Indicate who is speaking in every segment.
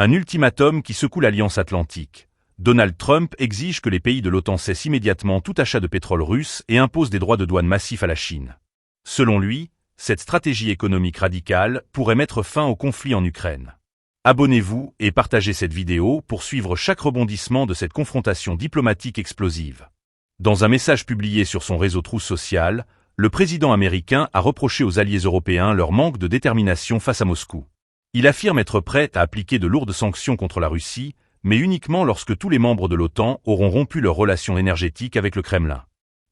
Speaker 1: Un ultimatum qui secoue l'Alliance Atlantique. Donald Trump exige que les pays de l'OTAN cessent immédiatement tout achat de pétrole russe et impose des droits de douane massifs à la Chine. Selon lui, cette stratégie économique radicale pourrait mettre fin au conflit en Ukraine. Abonnez-vous et partagez cette vidéo pour suivre chaque rebondissement de cette confrontation diplomatique explosive. Dans un message publié sur son réseau Truth Social, le président américain a reproché aux alliés européens leur manque de détermination face à Moscou. Il affirme être prêt à appliquer de lourdes sanctions contre la Russie, mais uniquement lorsque tous les membres de l'OTAN auront rompu leurs relations énergétiques avec le Kremlin.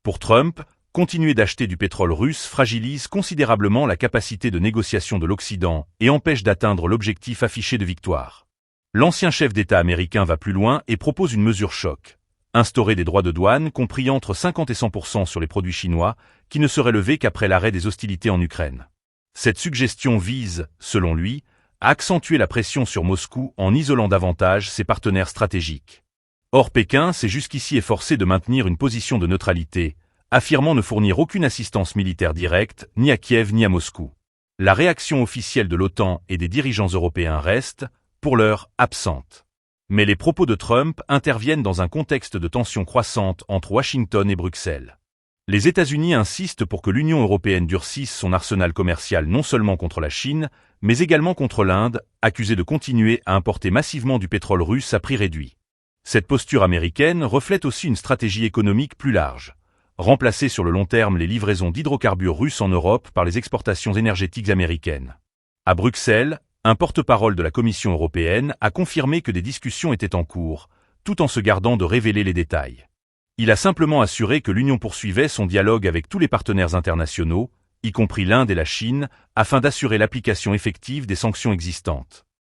Speaker 1: Pour Trump, continuer d'acheter du pétrole russe fragilise considérablement la capacité de négociation de l'Occident et empêche d'atteindre l'objectif affiché de victoire. L'ancien chef d'État américain va plus loin et propose une mesure choc. Instaurer des droits de douane compris entre 50 et 100% sur les produits chinois, qui ne seraient levés qu'après l'arrêt des hostilités en Ukraine. Cette suggestion vise, selon lui, à accentuer la pression sur Moscou en isolant davantage ses partenaires stratégiques. Or Pékin s'est jusqu'ici efforcé de maintenir une position de neutralité, affirmant ne fournir aucune assistance militaire directe, ni à Kiev ni à Moscou. La réaction officielle de l'OTAN et des dirigeants européens reste, pour l'heure, absente. Mais les propos de Trump interviennent dans un contexte de tensions croissantes entre Washington et Bruxelles. Les États-Unis insistent pour que l'Union européenne durcisse son arsenal commercial non seulement contre la Chine, mais également contre l'Inde, accusée de continuer à importer massivement du pétrole russe à prix réduit. Cette posture américaine reflète aussi une stratégie économique plus large. Remplacer sur le long terme les livraisons d'hydrocarbures russes en Europe par les exportations énergétiques américaines. À Bruxelles, un porte-parole de la Commission européenne a confirmé que des discussions étaient en cours, tout en se gardant de révéler les détails. Il a simplement assuré que l'Union poursuivait son dialogue avec tous les partenaires internationaux, y compris l'Inde et la Chine, afin d'assurer l'application effective des sanctions existantes.